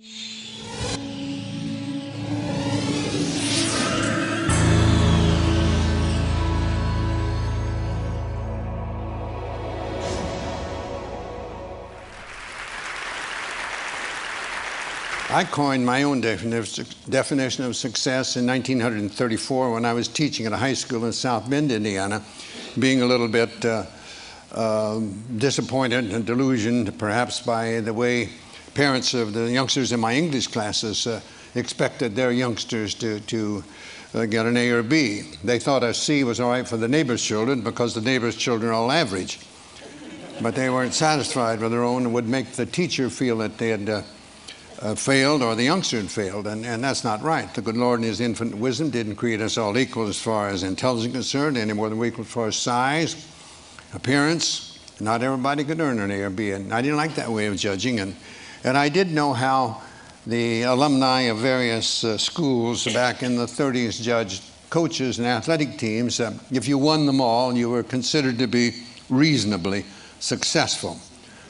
I coined my own definition of success in 1934 when I was teaching at a high school in South Bend, Indiana, being a little bit disappointed and delusioned perhaps by the way parents of the youngsters in my English classes expected their youngsters to get an A or B. They thought a C was all right for the neighbor's children because the neighbor's children are all average. But they weren't satisfied with their own and would make the teacher feel that they had failed or the youngster had failed, and that's not right. The good Lord in His infinite wisdom didn't create us all equal as far as intelligence is concerned, any more than we're equal as far as size, appearance. Not everybody could earn an A or B, and I didn't like that way of judging, and I did know how the alumni of various schools back in the 30s judged coaches and athletic teams. If you won them all, you were considered to be reasonably successful.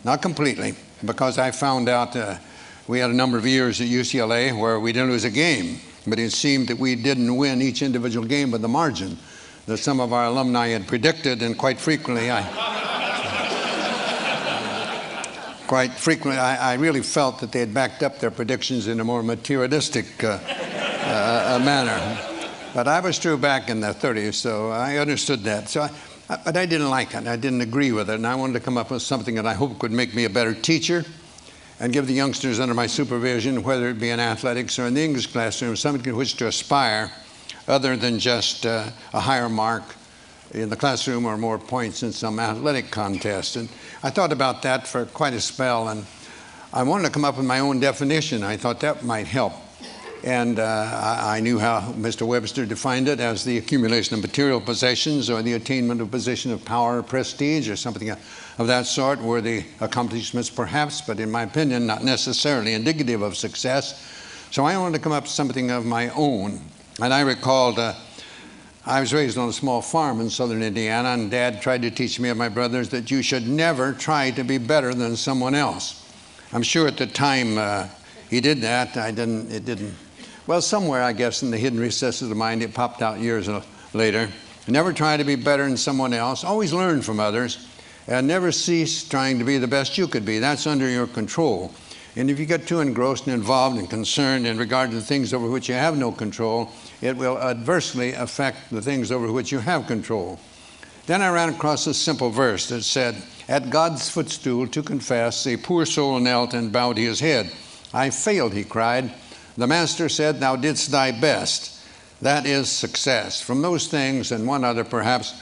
Not completely, because I found out we had a number of years at UCLA where we didn't lose a game, but it seemed that we didn't win each individual game by the margin that some of our alumni had predicted, and quite frequently I really felt that they had backed up their predictions in a more materialistic manner. But I was true back in the 30s, so I understood that. But I didn't like it. I didn't agree with it, and I wanted to come up with something that I hoped would make me a better teacher and give the youngsters under my supervision, whether it be in athletics or in the English classroom, something to which to aspire other than just a higher mark in the classroom or more points in some athletic contest. And I thought about that for quite a spell, and I wanted to come up with my own definition. I thought that might help. And I knew how Mr. Webster defined it as the accumulation of material possessions or the attainment of a position of power or prestige or something of that sort, worthy accomplishments perhaps, but in my opinion, not necessarily indicative of success. So I wanted to come up with something of my own. And I recalled I was raised on a small farm in southern Indiana, and Dad tried to teach me and my brothers that you should never try to be better than someone else. I'm sure at the time he did that. It didn't. Well, somewhere, I guess, in the hidden recesses of the mind, it popped out years later. Never try to be better than someone else. Always learn from others. And never cease trying to be the best you could be. That's under your control. And if you get too engrossed and involved and concerned in regard to the things over which you have no control, it will adversely affect the things over which you have control. Then I ran across a simple verse that said, "At God's footstool to confess, a poor soul knelt and bowed his head. I failed," he cried. "The Master said, thou didst thy best." That is success. From those things and one other perhaps,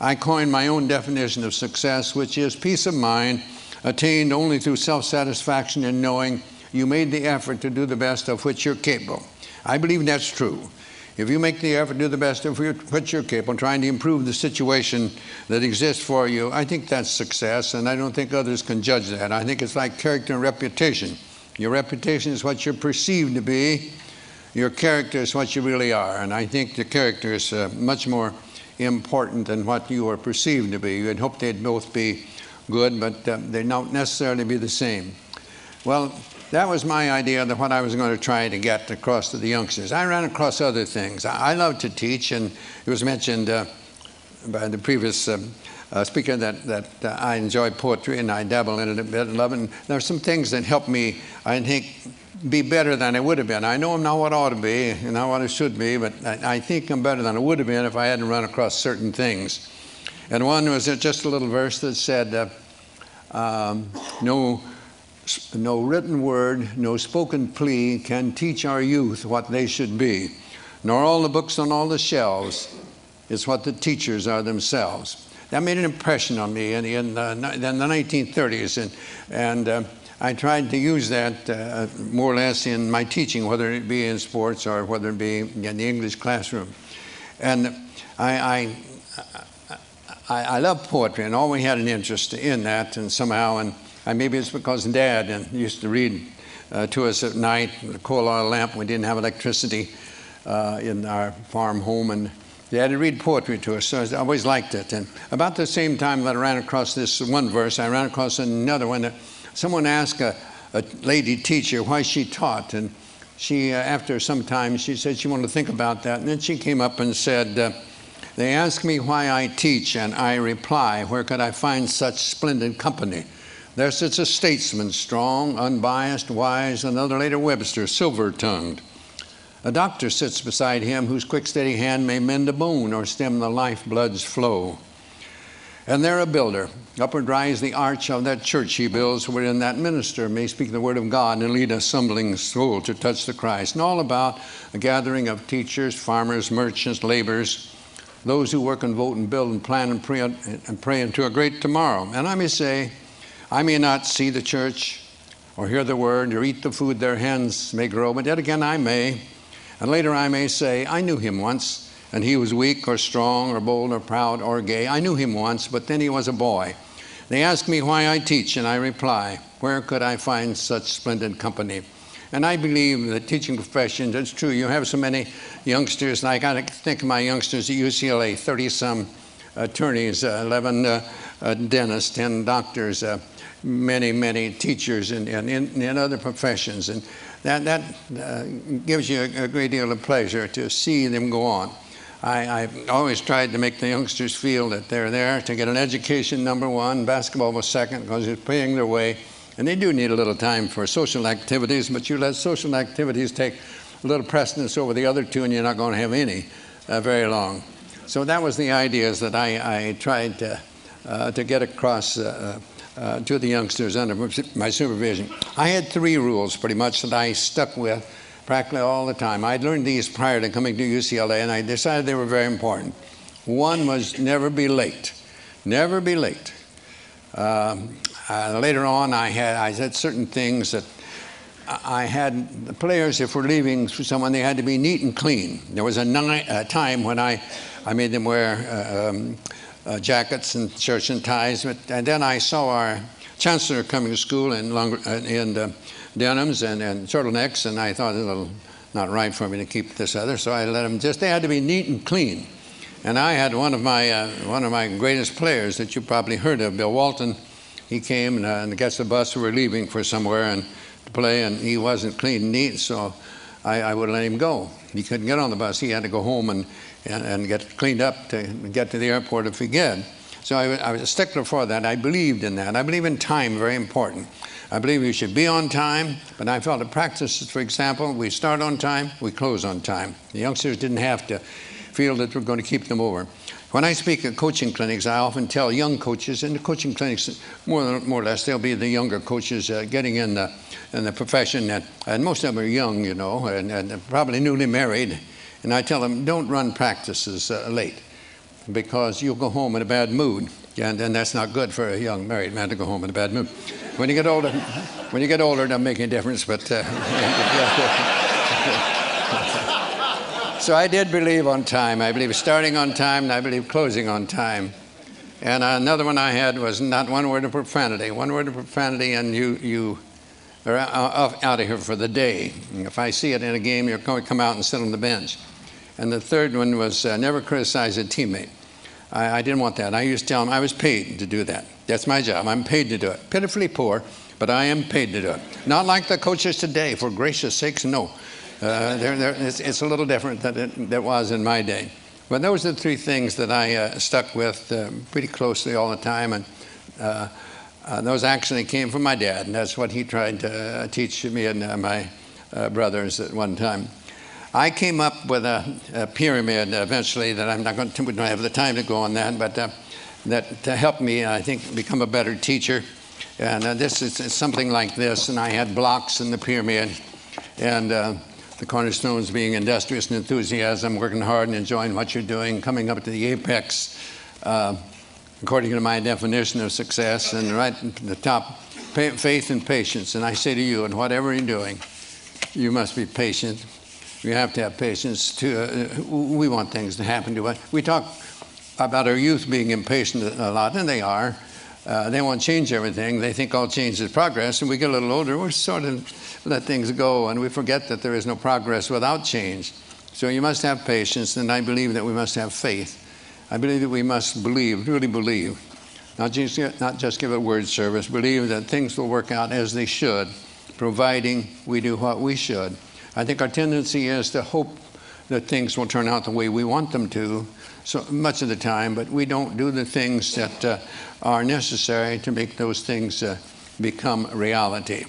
I coined my own definition of success, which is peace of mind attained only through self-satisfaction in knowing you made the effort to do the best of which you're capable. I believe that's true. If you make the effort to do the best of which you're capable, trying to improve the situation that exists for you, I think that's success, and I don't think others can judge that. I think it's like character and reputation. Your reputation is what you're perceived to be. Your character is what you really are, and I think the character is much more important than what you are perceived to be. You'd hope they'd both be good, but they don't necessarily be the same. Well, that was my idea of what I was going to try to get across to the youngsters. I ran across other things. I love to teach, and it was mentioned by the previous speaker that I enjoy poetry, and I dabble in it a bit and love it. And there are some things that help me, I think, be better than I would have been. I know I'm not what I ought to be and not what I should be, but I think I'm better than I would have been if I hadn't run across certain things. And one was just a little verse that said, no written word, no spoken plea can teach our youth what they should be, nor all the books on all the shelves. It's what the teachers are themselves. That made an impression on me in the 1930s, and I tried to use that more or less in my teaching, whether it be in sports or whether it be in the English classroom. And I love poetry and always had an interest in that, and somehow, and maybe it's because Dad used to read to us at night with a coal oil lamp. We didn't have electricity in our farm home, and Dad would read poetry to us, so I always liked it. And about the same time that I ran across this one verse, I ran across another one that someone asked a lady teacher why she taught. And she, after some time, she said she wanted to think about that. And then she came up and said, they ask me why I teach, and I reply, where could I find such splendid company? There sits a statesman, strong, unbiased, wise, another later Webster, silver-tongued. A doctor sits beside him whose quick, steady hand may mend a bone or stem the lifeblood's flow. And there a builder, upward rise the arch of that church he builds, wherein that minister may speak the word of God and lead a stumbling soul to touch the Christ. And all about a gathering of teachers, farmers, merchants, laborers, those who work and vote and build and plan and pray into a great tomorrow. And I may say, I may not see the church or hear the word or eat the food their hands may grow, but yet again I may. And later I may say, I knew him once, and he was weak or strong or bold or proud or gay. I knew him once, but then he was a boy. They ask me why I teach, and I reply, where could I find such splendid company? And I believe the teaching profession, it's true, you have so many youngsters, like I think of my youngsters at UCLA, 30-some attorneys, 11 dentists, 10 doctors, many teachers in other professions. And that gives you a great deal of pleasure to see them go on. I always tried to make the youngsters feel that they're there to get an education, number one. Basketball was second because it's paying their way. And they do need a little time for social activities, but you let social activities take a little precedence over the other two, and you're not going to have any very long. So that was the ideas that I tried to get across to the youngsters under my supervision. I had 3 rules pretty much that I stuck with practically all the time. I'd learned these prior to coming to UCLA, and I decided they were very important. One was never be late. Never be late. Later on, I had certain things that I had the players, if we're leaving for someone, they had to be neat and clean. There was a time when I made them wear jackets and shirts and ties, and then I saw our chancellor coming to school in denims and turtlenecks, and I thought it was a little not right for me to keep this other, so I let them they had to be neat and clean. And I had one of my greatest players that you probably heard of, Bill Walton. He came and gets the bus. We were leaving for somewhere and to play, and he wasn't clean and neat, so I wouldn't let him go. He couldn't get on the bus. He had to go home and get cleaned up to get to the airport if he could. So I was a stickler for that. I believed in that. I believe in time, very important. I believe you should be on time, but I felt at practices, for example, we start on time, we close on time. The youngsters didn't have to feel that we're going to keep them over. When I speak at coaching clinics, I often tell young coaches, in the coaching clinics, more or less, they'll be the younger coaches getting in the profession, and most of them are young, you know, and probably newly married. And I tell them, don't run practices late, because you'll go home in a bad mood, and that's not good for a young married man to go home in a bad mood. When you get older, it doesn't make any difference, but so I did believe on time. I believe starting on time, and I believe closing on time. And another one I had was not one word of profanity. One word of profanity, and you are out of here for the day. If I see it in a game, you're going to come out and sit on the bench. And the third one was never criticize a teammate. I didn't want that. I used to tell them I was paid to do that. That's my job. I'm paid to do it. Pitifully poor, but I am paid to do it. Not like the coaches today, for gracious sakes, no. It's a little different than it was in my day. But those are the 3 things that I stuck with pretty closely all the time. And those actually came from my dad, and that's what he tried to teach me and my brothers at one time. I came up with a pyramid eventually that I'm not going to, we don't have the time to go on that, but that to help me, I think, become a better teacher. And this is something like this, and I had blocks in the pyramid, and the cornerstones being industrious and enthusiasm, working hard and enjoying what you're doing, coming up to the apex, according to my definition of success, and right at the top, faith and patience. And I say to you, in whatever you're doing, you must be patient. You have to have patience. We want things to happen to us. We talk about our youth being impatient a lot, and they are. They want to change everything. They think all change is progress, and we get a little older, we sort of let things go, and we forget that there is no progress without change. So you must have patience, and I believe that we must have faith. I believe that we must believe, really believe, not just give a word service, believe that things will work out as they should, providing we do what we should. I think our tendency is to hope that things will turn out the way we want them to so much of the time, but we don't do the things that are necessary to make those things become reality.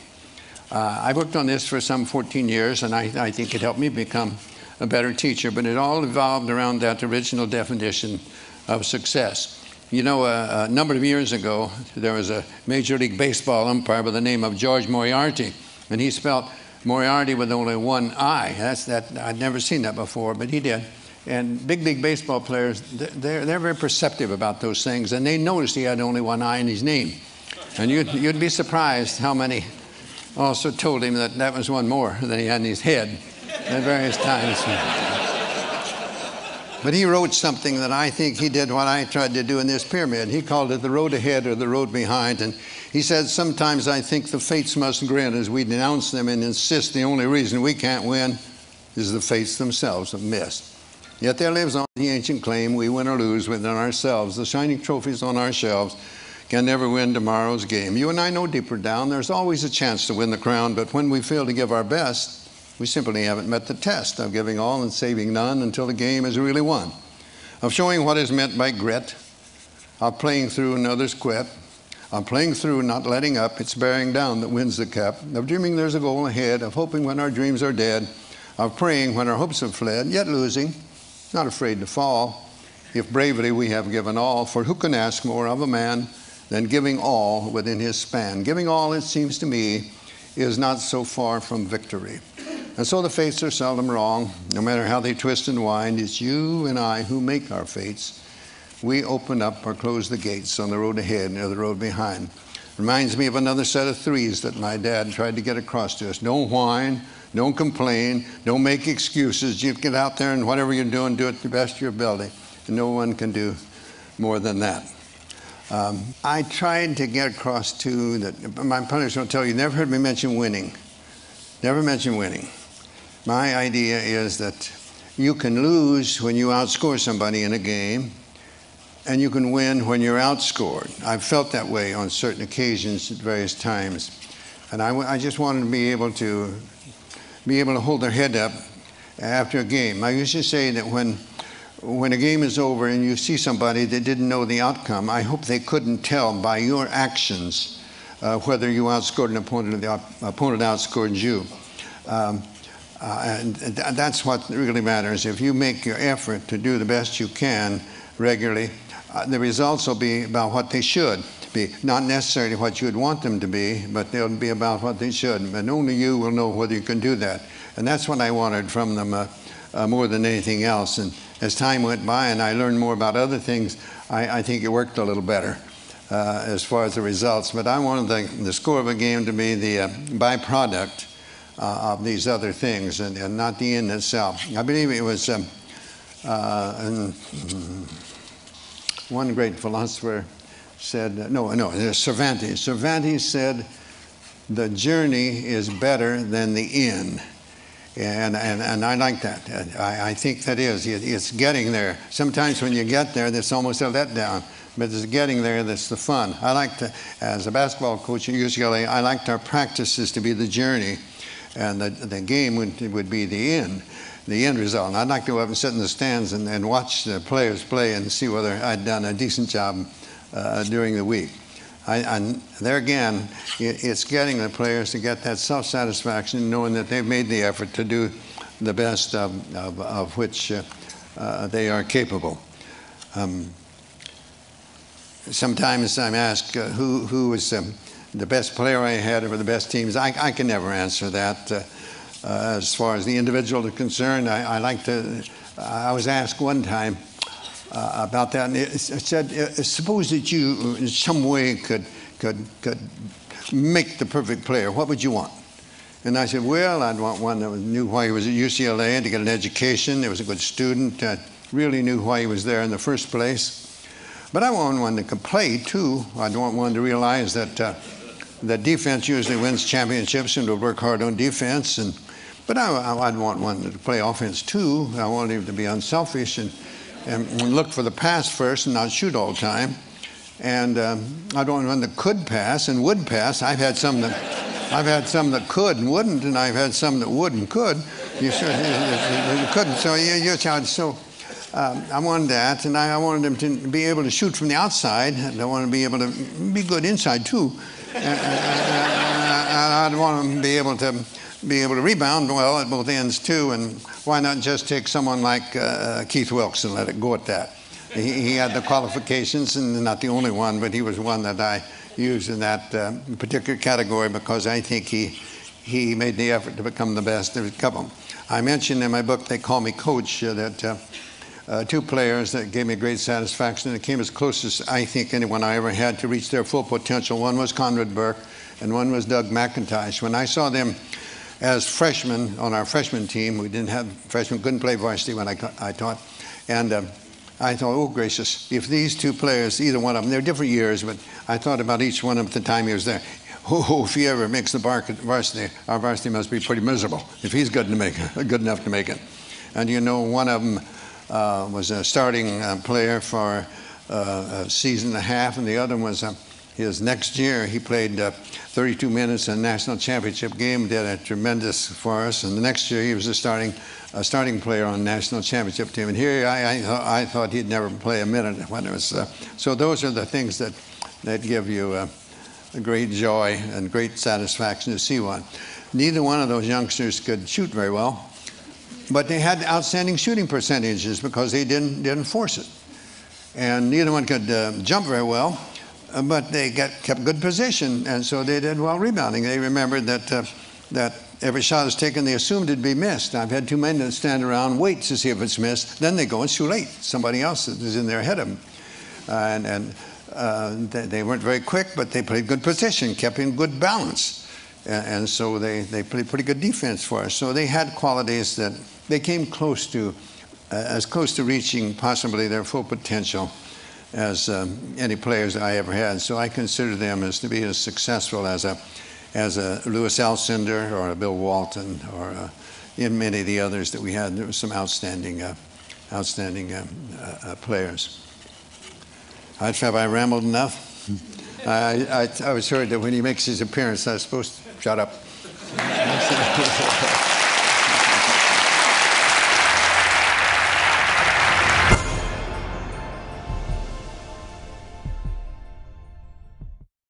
I worked on this for some 14 years, and I think it helped me become a better teacher, but it all evolved around that original definition of success. You know, a number of years ago, there was a Major League Baseball umpire by the name of George Moriarty, and he spelled Moriarty with only one I. I'd never seen that before, but he did. And big league baseball players, they're very perceptive about those things, and they noticed he had only one I in his name. And you'd be surprised how many also told him that that was one more than he had in his head at various times. But he wrote something that I think he did what I tried to do in this pyramid. He called it the road ahead or the road behind. And he said, sometimes I think the fates must grin as we denounce them and insist the only reason we can't win is the fates themselves have missed. Yet there lives on the ancient claim, we win or lose within ourselves. The shining trophies on our shelves can never win tomorrow's game. You and I know deeper down there's always a chance to win the crown, but when we fail to give our best, we simply haven't met the test of giving all and saving none until the game is really won, of showing what is meant by grit, of playing through and others quit, of playing through, not letting up, it's bearing down that wins the cup, of dreaming there's a goal ahead, of hoping when our dreams are dead, of praying when our hopes have fled, yet losing, not afraid to fall. If bravely we have given all, for who can ask more of a man than giving all within his span? Giving all, it seems to me, is not so far from victory. And so the fates are seldom wrong. No matter how they twist and wind, it's you and I who make our fates. We open up or close the gates on the road ahead or the road behind. Reminds me of another set of threes that my dad tried to get across to us. Don't whine, don't complain, don't make excuses. You get out there and whatever you're doing, do it to the best of your ability. And no one can do more than that. I tried to get across to that. My punish will tell you, never heard me mention winning. Never mention winning. My idea is that you can lose when you outscore somebody in a game, and you can win when you're outscored. I've felt that way on certain occasions at various times. And I just wanted to be able to hold their head up after a game. I used to say that when a game is over and you see somebody that didn't know the outcome, I hope they couldn't tell by your actions whether you outscored an opponent or the opponent outscored you. And that's what really matters. If you make your effort to do the best you can regularly, the results will be about what they should be. Not necessarily what you'd want them to be, but they'll be about what they should. And only you will know whether you can do that. And that's what I wanted from them more than anything else. And as time went by and I learned more about other things, I think it worked a little better as far as the results. But I wanted the score of a game to be the byproduct of these other things and not the end itself. I believe it was one great philosopher said, Cervantes. Cervantes said, the journey is better than the end. And I like that. I think that is. It's getting there. Sometimes when you get there, that's almost a letdown. But it's getting there that's the fun. I like to, as a basketball coach at UCLA, I liked our practices to be the journey. And the game would be the end result. And I'd like to go up and sit in the stands and watch the players play and see whether I'd done a decent job during the week. There again, it's getting the players to get that self-satisfaction, knowing that they've made the effort to do the best of which they are capable. Sometimes I'm asked who was the best player I had over the best teams. I can never answer that. As far as the individual is concerned, I was asked one time about that, and it said, suppose that you in some way could make the perfect player, what would you want? And I said, well, I'd want one that knew why he was at UCLA and to get an education, that was a good student, really knew why he was there in the first place. But I want one that could play too. I'd want one to realize that that defense usually wins championships and to work hard on defense. But I'd want one to play offense too. I want him to be unselfish and look for the pass first and not shoot all the time. And I'd want one that could pass and would pass. I've had some that I've had some that could and wouldn't, and I've had some that would and could. You couldn't. So you're challenged. So I wanted that, and I wanted him to be able to shoot from the outside, and I wanted to be able to be good inside too. And I'd want him to be able to rebound well at both ends too. And why not just take someone like Keith Wilkes and let it go at that? He had the qualifications, and not the only one, but he was one that I used in that particular category because I think he made the effort to become the best. There's a couple. I mentioned in my book, They Call Me Coach, that two players that gave me great satisfaction, and it came as close as I think anyone I ever had to reach their full potential. One was Conrad Burke, and one was Doug McIntosh. When I saw them as freshmen on our freshman team, we didn't have freshmen, couldn't play varsity when I taught, and I thought, oh gracious, if these two players, either one of them, they're different years, but I thought about each one of them at the time he was there. Oh, if he ever makes the varsity, our varsity must be pretty miserable if he's good enough to make it. And you know, one of them was a starting player for a season and a half, and the other one was his next year. He played 32 minutes in a national championship game, did a tremendous for us, and the next year he was a starting player on the national championship team. And here I thought he'd never play a minute when it was. So those are the things that give you a great joy and great satisfaction to see one. Neither one of those youngsters could shoot very well, but they had outstanding shooting percentages because they didn't force it. And neither one could jump very well, but they kept good position, and so they did well rebounding. They remembered that every shot is taken, they assumed it'd be missed. I've had two men that stand around, wait to see if it's missed, then they go, it's too late. Somebody else is in there ahead of them. They weren't very quick, but they played good position, kept in good balance. And so they played pretty good defense for us. So they had qualities that they came close to, as close to reaching possibly their full potential as any players I ever had. So I consider them as to be as successful as a Louis Alcindor or a Bill Walton or in many of the others that we had. There were some outstanding players. Have I rambled enough? I was heard that when he makes his appearance, I was supposed to shut up.